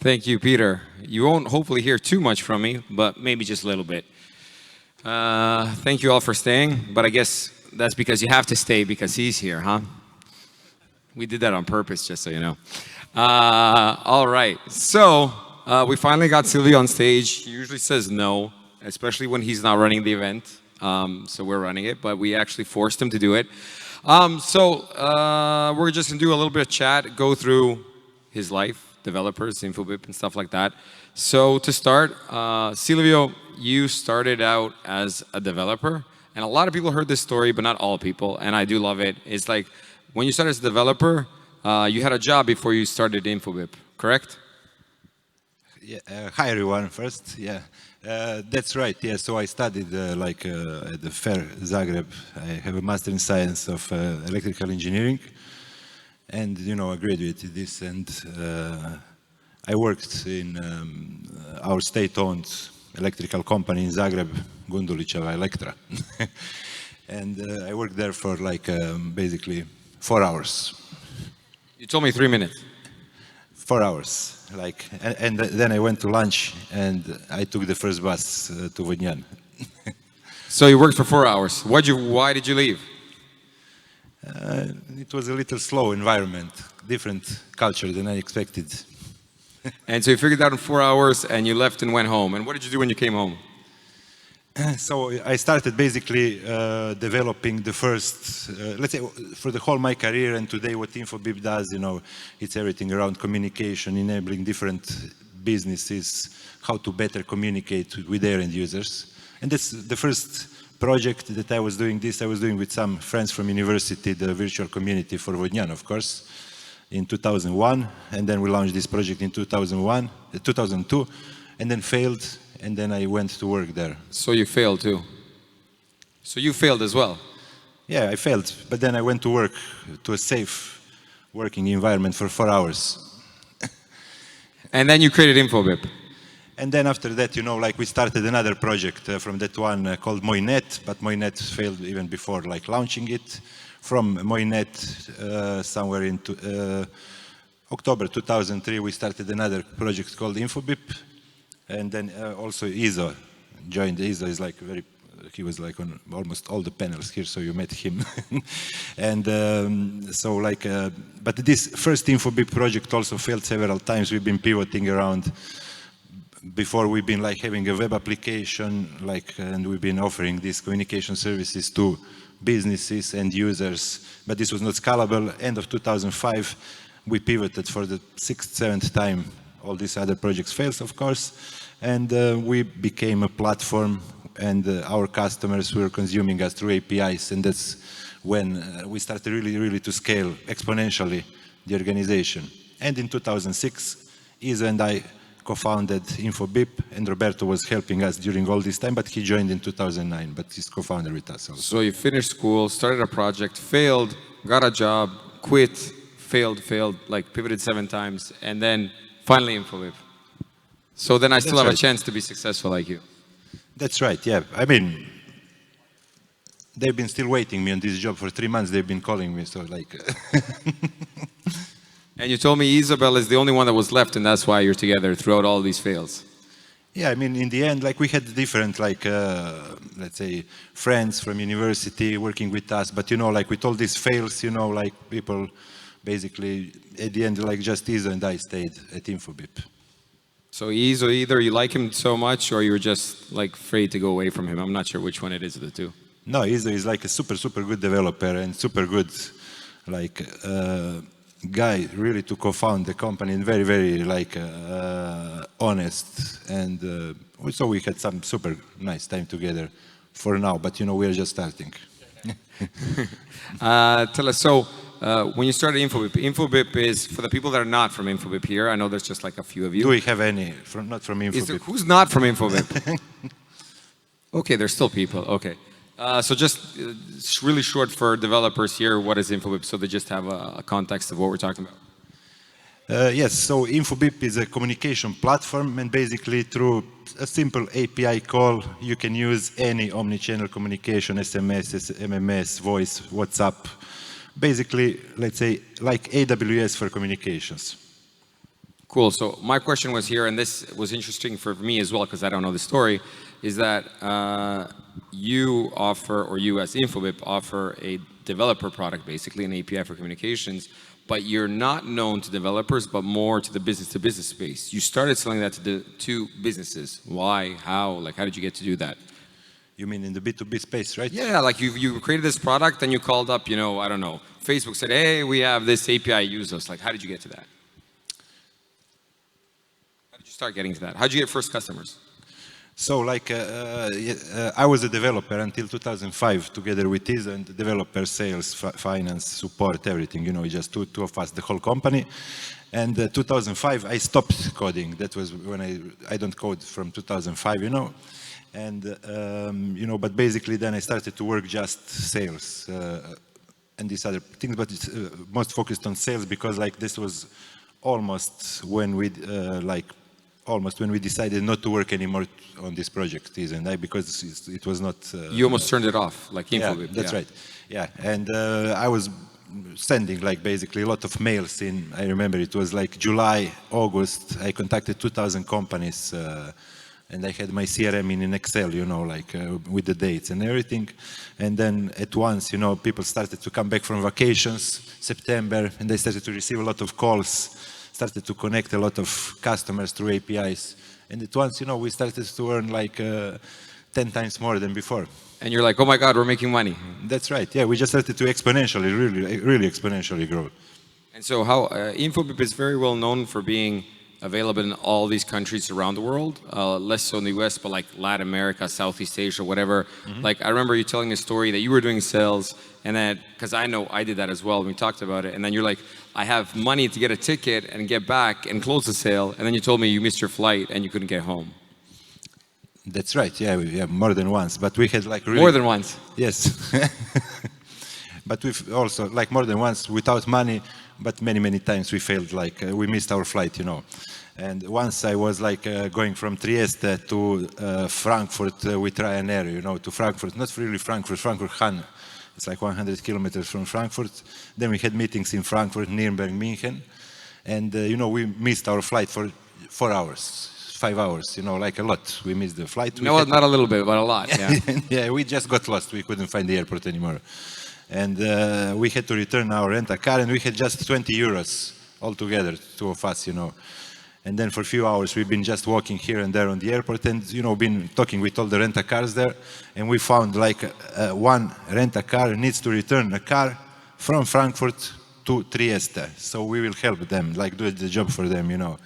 Thank you, Peter. You won't hopefully hear too much from me, but maybe just a little bit. Thank you all for staying, but I guess that's because you have to stay because he's here, huh? We did that on purpose, just so you know. All right, so we finally got Silvio on stage. He usually says no, especially when he's not running the event. So we're running it, but we actually forced him to do it. We're just gonna do a little bit of chat, go through his life, developers, Infobip, and stuff like that. So to start, Silvio, you started out as a developer, and a lot of people heard this story, but not all people, and I do love it. It's like, when you started as a developer, you had a job before you started Infobip, correct? Yeah, hi everyone, first, yeah. That's right, yeah, so I studied at the FAIR Zagreb. I have a Master in Science of Electrical Engineering, and I graduated this, and I worked in our state-owned electrical company in Zagreb, Gundulićeva Elektra. And I worked there for basically 4 hours. You told me 3 minutes. 4 hours. And then I went to lunch and I took the first bus to Vodnjan. So you worked for 4 hours. Why did you leave? It was a little slow environment, different culture than I expected. And so you figured out in 4 hours and you left and went home. And what did you do when you came home? So I started basically developing the first, let's say, for the whole my career, and today what Infobip does, it's everything around communication, enabling different businesses how to better communicate with their end users. And that's the first project that I was doing I was doing with some friends from university, the virtual community for Vodnjan, of course, in 2001. And then we launched this project in 2002, and then failed. And then I went to work there. So you failed too? So you failed as well? Yeah, I failed, but then I went to work to a safe working environment for 4 hours. And then you created Infobip? And then after that, we started another project from that one called Moinet, but Moinet failed even before launching it. From Moinet, somewhere in October 2003, we started another project called Infobip. And then also Izo joined. Izo is he was on almost all the panels here, so you met him. And but this first Infobip project also failed several times. We've been pivoting around. Before we've been having a web application, and we've been offering these communication services to businesses and users, but this was not scalable. End of 2005, we pivoted for the 6th, 7th time. All these other projects failed, of course, and we became a platform, and our customers were consuming us through APIs, and that's when we started really to scale exponentially the organization. And in 2006, Izo and I co-founded Infobip, and Roberto was helping us during all this time, but he joined in 2009, but he's co-founder with us also. So you finished school, started a project, failed, got a job, quit, failed, pivoted 7 times, and then finally Infobip. So then I still have a chance to be successful like you. That's right, yeah. I mean, they've been still waiting me on this job for 3 months. They've been calling me, so And you told me Isabel is the only one that was left, and that's why you're together throughout all these fails. Yeah, I mean, in the end, we had different, let's say, friends from university working with us. But, with all these fails, people basically, at the end, just Izo and I stayed at Infobip. So Izo, either you like him so much, or you're just, afraid to go away from him. I'm not sure which one it is of the two. No, Izo is a super good developer and super good, guy really to co-found the company, and very honest, and so we had some super nice time together for now, but we are just starting. Tell us, so when you started Infobip is, for the people that are not from Infobip here, I know there's just a few of you. Do we have any not from Infobip? Who's not from Infobip? Okay, there's still people, okay. So just really short for developers here, what is Infobip, so they just have a context of what we're talking about. Yes, so Infobip is a communication platform, and basically through a simple API call, you can use any omni-channel communication, SMS, MMS, voice, WhatsApp, basically, let's say, like AWS for communications. Cool. So my question was here, and this was interesting for me as well because I don't know the story, is that you offer, or you as Infobip offer a developer product, basically an API for communications, but you're not known to developers, but more to the business-to-business space. You started selling that to businesses. Why? How? Like, how did you get to do that? You mean in the B2B space, right? Yeah, like you created this product and you called up, you know, I don't know, Facebook said, hey, we have this API, use us. Like, how did you get to that? How did you start getting to that? How did you get first customers? So like, I was a developer until 2005, together with Tiz, and developer, sales, finance, support, everything, you know, just two of us, the whole company. And 2005, I stopped coding. That was when I don't code from 2005, you know. And, you know, but basically then I started to work just sales and these other things, but it's most focused on sales because like this was almost when we, almost when we decided not to work anymore on this project, Tiz and I, because it was not... you almost turned it off, like Infobip. Yeah, that's right. Yeah, and I was sending like basically a lot of mails in, I remember it was like July, August, I contacted 2,000 companies and I had my CRM in Excel, you know, like with the dates and everything. And then at once, you know, people started to come back from vacations, September, and they started to receive a lot of calls, started to connect a lot of customers through APIs. And at once, you know, we started to earn like 10 times more than before. And you're like, oh my God, we're making money. That's right. Yeah, we just started to exponentially, really exponentially grow. And so how Infobip is very well known for being available in all these countries around the world, less so in the US, but like Latin America, Southeast Asia, whatever. Mm-hmm. Like I remember you telling a story that you were doing sales and that, because I know I did that as well, we talked about it, and then you're like, I have money to get a ticket and get back and close the sale, and then you told me you missed your flight and you couldn't get home. That's right, yeah, more than once, but we had like really... More than once? Yes. But we've also, like more than once, without money, but many times we failed, like we missed our flight, you know. And once I was like going from Trieste to Frankfurt with Ryanair, you know, to Frankfurt, not really Frankfurt, Frankfurt-Hahn. It's like 100 kilometers from Frankfurt. Then we had meetings in Frankfurt, Nuremberg, München. And, you know, we missed our flight for 4 hours. 5 hours, you know, like a lot. We missed the flight. No, not a little bit, but a lot, yeah. Yeah, we just got lost. We couldn't find the airport anymore. And we had to return our rent-a-car, and we had just 20 euros altogether, two of us, you know. And then for a few hours, we've been just walking here and there on the airport and, you know, been talking with all the rent-a-cars there. And we found like one rent-a-car needs to return a car from Frankfurt to Trieste. So we will help them, like do the job for them, you know.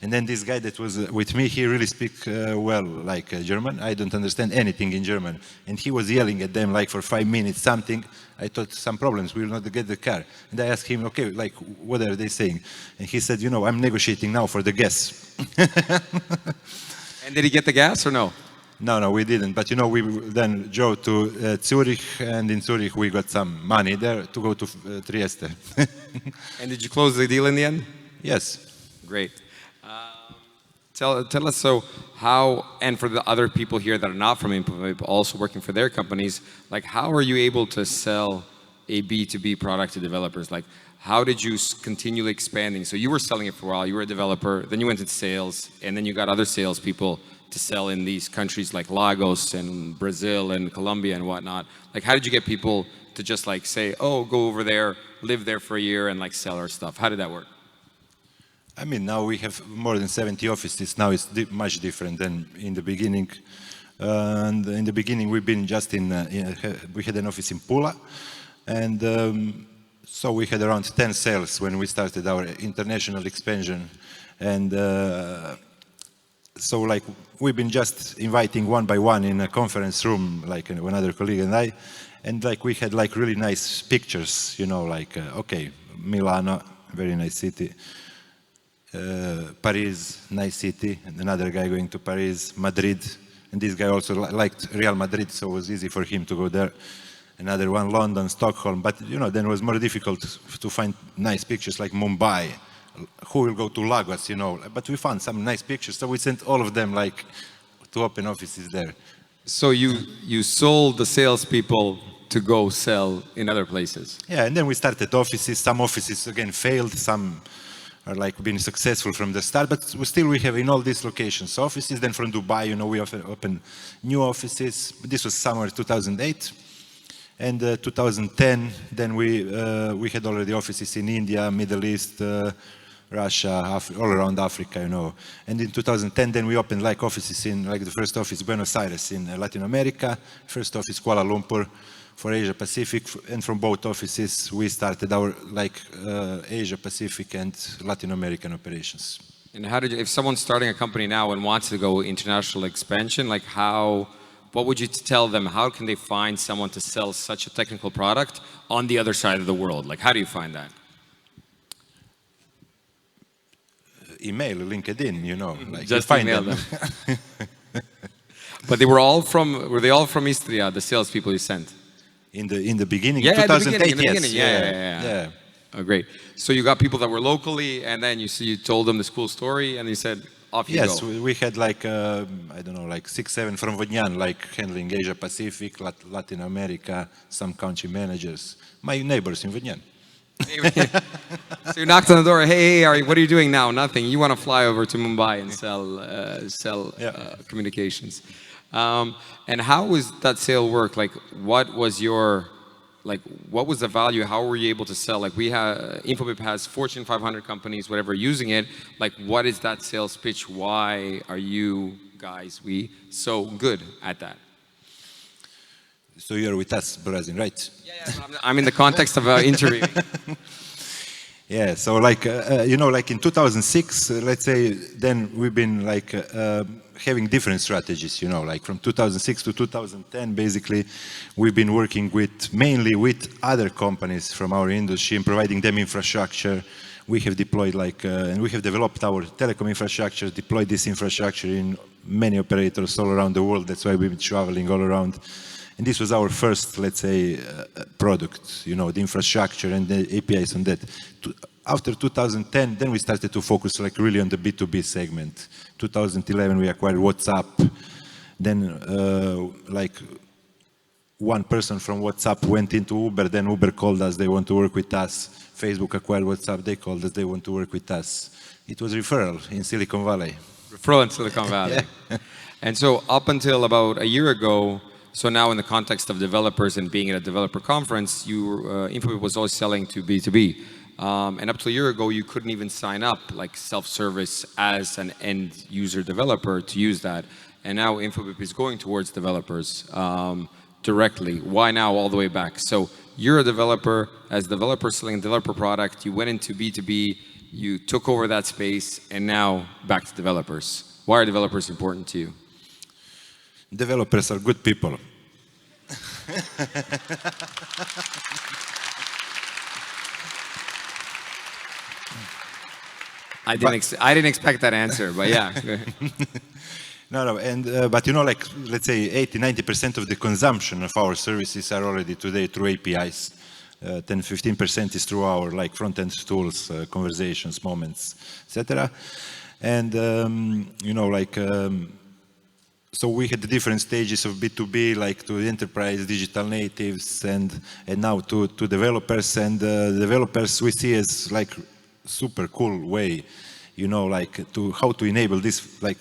And then this guy that was with me, he really speaks well, like German. I don't understand anything in German. And he was yelling at them like for 5 minutes, something. I thought some problems, we will not get the car. And I asked him, okay, like, what are they saying? And he said, you know, I'm negotiating now for the gas. And did he get the gas or no? No, we didn't. But, you know, we then drove to Zurich, and in Zurich we got some money there to go to Trieste. And did you close the deal in the end? Yes. Great. Tell us, so how, and for the other people here that are not from Infobip, also working for their companies, like how are you able to sell a B2B product to developers? Like how did you continually expanding? So you were selling it for a while, you were a developer, then you went into sales, and then you got other salespeople to sell in these countries like Lagos and Brazil and Colombia and whatnot. Like how did you get people to just like say, oh, go over there, live there for a year and like sell our stuff? How did that work? I mean, now we have more than 70 offices. Now it's much different than in the beginning. And in the beginning, we've been just we had an office in Pula. And so we had around 10 sales when we started our international expansion. And so like we've been just inviting one by one in a conference room, like another colleague and I. And like we had like really nice pictures, you know, like, okay, Milano, very nice city. Paris, nice city, and another guy going to Paris, Madrid, and this guy also liked Real Madrid, so it was easy for him to go there. Another one, London, Stockholm, but you know, then it was more difficult to find nice pictures like Mumbai. Who will go to Lagos, you know? But we found some nice pictures, so we sent all of them like to open offices there. So you sold the salespeople to go sell in other places? Yeah, and then we started offices. Some offices again failed, some are like been successful from the start, but still we have in all these locations offices. Then from Dubai, you know, we open new offices. This was summer 2008. And 2010, then we had already offices in India, Middle East, Russia, all around Africa, you know. And in 2010, then we opened like offices in, like the first office, Buenos Aires in Latin America, first office Kuala Lumpur for Asia Pacific, and from both offices we started our like Asia Pacific and Latin American operations. And how did you, if someone's starting a company now and wants to go international expansion, like what would you tell them? How can they find someone to sell such a technical product on the other side of the world? Like, how do you find that? Email, LinkedIn, you know, like just you find email them. But were they all from Istria, the salespeople you sent? In the beginning, Yeah, 2008, in the beginning. yes. Yeah. Oh, great. So you got people that were locally, and then you told them this cool story, and you said, off you go. Yes, we had like, I don't know, like 6, 7 from Vodnyan, like handling Asia Pacific, Latin America, some country managers, my neighbors in Vodnyan. So you knocked on the door, hey, Ari, what are you doing now? Nothing. You want to fly over to Mumbai and sell communications. And how was that sale work? Like, what was the value? How were you able to sell? Like, Infobip has Fortune 500 companies, whatever, using it. Like, what is that sales pitch? Why are you guys, so good at that? So you're with us, Brazil, right? Yeah, I'm in the context of interviewing. Yeah, so like, you know, like in 2006, let's say, then we've been like having different strategies, you know, like from 2006 to 2010, basically, we've been working mainly with other companies from our industry and providing them infrastructure. We have deployed and we have developed our telecom infrastructure, deployed this infrastructure in many operators all around the world. That's why we've been traveling all around. And this was our first, let's say, product, you know, the infrastructure and the APIs on that. After 2010, then we started to focus like really on the B2B segment. 2011, we acquired WhatsApp. Then like one person from WhatsApp went into Uber, then Uber called us, they want to work with us. Facebook acquired WhatsApp, they called us, they want to work with us. It was referral in Silicon Valley. Referral in Silicon Valley. Yeah. And so up until about a year ago, so now in the context of developers and being at a developer conference, Infobip was always selling to B2B. And up to a year ago, you couldn't even sign up like self-service as an end user developer to use that. And now Infobip is going towards developers directly. Why now all the way back? So you're a developer, as developer selling a developer product, you went into B2B, you took over that space, and now back to developers. Why are developers important to you? Developers are good people. I didn't expect that answer, but yeah. No, and but you know, like let's say 80-90% of the consumption of our services are already today through APIs. 10-15% is through our like front-end tools, conversations, moments, etc. And you know, like. So we had the different stages of B2B, like to enterprise, digital natives, and now to developers. And developers we see as like super cool way, you know, like how to enable this. Like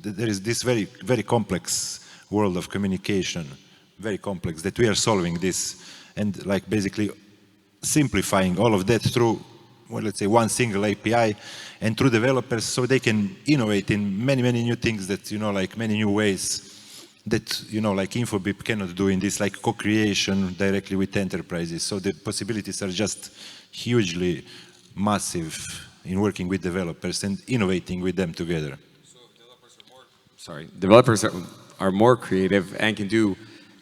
there is this very very complex world of communication, very complex that we are solving this, and like basically simplifying all of that through, well, let's say one single API, and through developers, so they can innovate in many new things that, you know, like many new ways that, you know, like Infobip cannot do in this, like co-creation directly with enterprises. So the possibilities are just hugely massive in working with developers and innovating with them together. So developers are more creative and can do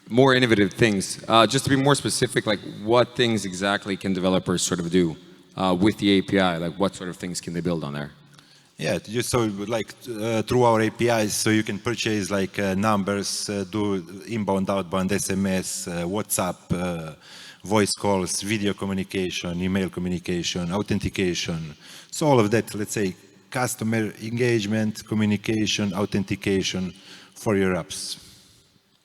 more innovative things. Just to be more specific, like what things exactly can developers sort of do? With the API, like what sort of things can they build on there? Yeah, just so like through our APIs, so you can purchase like numbers, do inbound, outbound, SMS, WhatsApp, voice calls, video communication, email communication, authentication. So all of that, let's say, customer engagement, communication, authentication for your apps.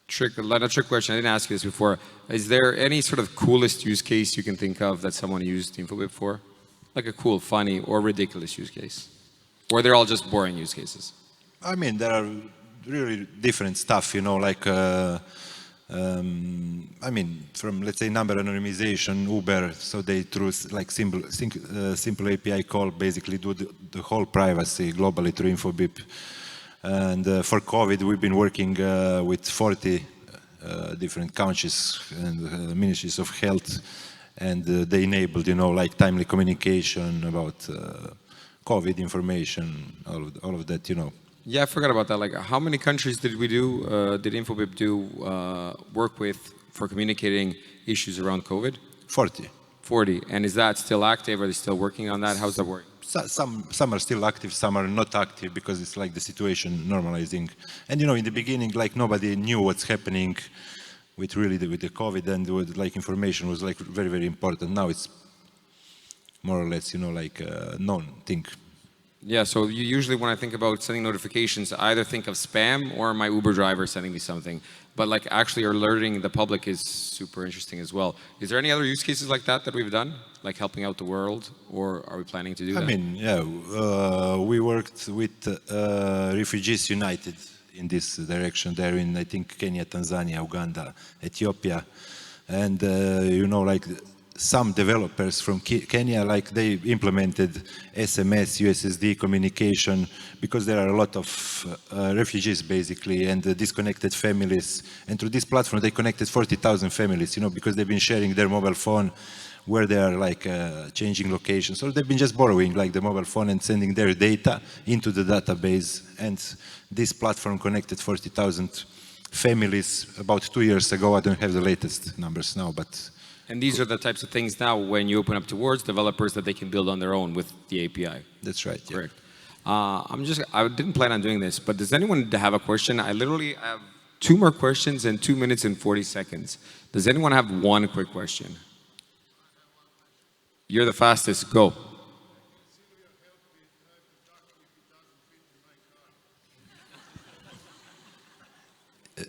A trick question, I didn't ask you this before. Is there any sort of coolest use case you can think of that someone used Infobip for? Like a cool, funny, or ridiculous use case? Or they're all just boring use cases? I mean, there are really different stuff, like, I mean, from, let's say, number anonymization, Uber, so they through like simple API call basically do the whole privacy globally through Infobip. And for COVID, we've been working with 40 different countries and ministries of health, and they enabled, like timely communication about COVID information, all of that, Yeah, I forgot about that. Like, how many countries did did Infobip do work with for communicating issues around COVID? 40. 40. And is that still active? Are they still working on that? How's that working? Some are still active, some are not active because it's like the situation normalizing. And in the beginning, like nobody knew what's happening with the COVID, and like information was like very, very important. Now it's more or less, like a known thing. Yeah, so usually when I think about sending notifications, I either think of spam or my Uber driver sending me something. But like actually alerting the public is super interesting as well. Is there any other use cases like that we've done? Like helping out the world, or are we planning to do that? I mean, yeah, we worked with Refugees United in this direction. They're in, I think, Kenya, Tanzania, Uganda, Ethiopia. And, like some developers from Kenya, like they implemented SMS, USSD communication, because there are a lot of refugees basically, and disconnected families. And through this platform, they connected 40,000 families, because they've been sharing their mobile phone where they are like changing locations. So they've been just borrowing like the mobile phone and sending their data into the database. And this platform connected 40,000 families about 2 years ago. I don't have the latest numbers now, but. And these are the types of things now when you open up towards developers that they can build on their own with the API. That's right. Yeah. Correct. I didn't plan on doing this, but does anyone have a question? I literally have 2 more questions in 2 minutes and 40 seconds. Does anyone have one quick question? You're the fastest, go.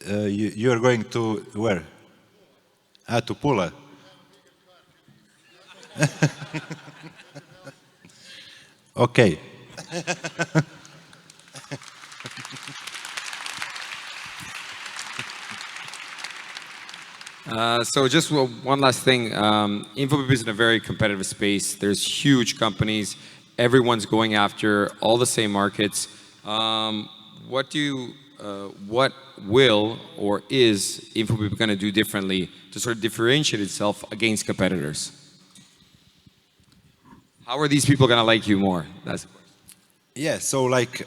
You're going to where? To Pula. Okay. So just one last thing. Infobip is in a very competitive space. There's huge companies. Everyone's going after all the same markets. What will or is Infobip going to do differently to sort of differentiate itself against competitors? How are these people going to like you more? That's the question. Yeah, so like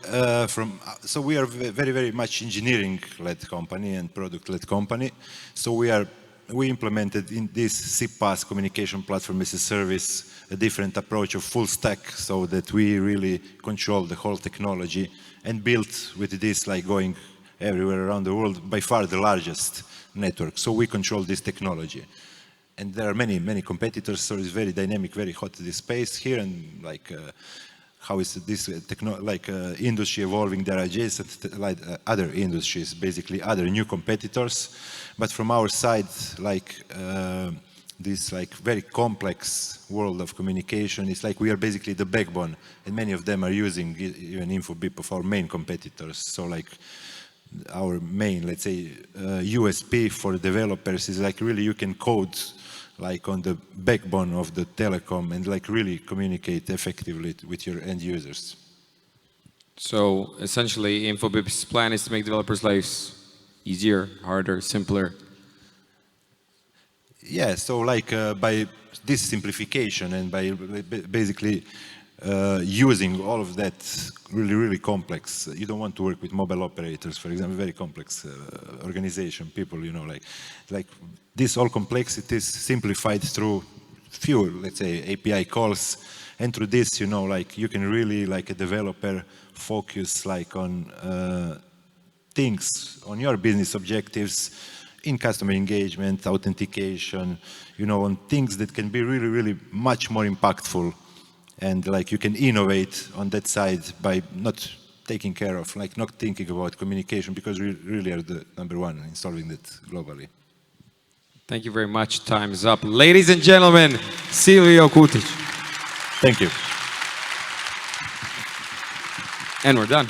so we are very, very much engineering-led company and product-led company. So we implemented in this CPaaS, communication platform as a service, a different approach of full stack, so that we really control the whole technology and built with this like going everywhere around the world, by far the largest network. So we control this technology. And there are many, many competitors, so it's very dynamic, very hot this space here, and like how is this industry evolving? There are adjacent like other industries, basically other new competitors. But from our side, like this like very complex world of communication, it's like we are basically the backbone, and many of them are using even Infobip of our main competitors. So like our main, let's say, USP for developers is like really you can code like on the backbone of the telecom and like really communicate effectively with your end users. So essentially, Infobip's plan is to make developers' lives easier, harder, simpler. Yeah, so like by this simplification and by basically using all of that really, really complex, you don't want to work with mobile operators, for example, very complex organization, people, like this all complexity is simplified through few, let's say, API calls, and through this, like you can really, like a developer, focus like on things, on your business objectives, in customer engagement, authentication, on things that can be really, really much more impactful. And like you can innovate on that side by not taking care of, like not thinking about communication, because we really are the #1 in solving that globally. Thank you very much. Time is up. Ladies and gentlemen, Silvio Kutic. Thank you. And we're done.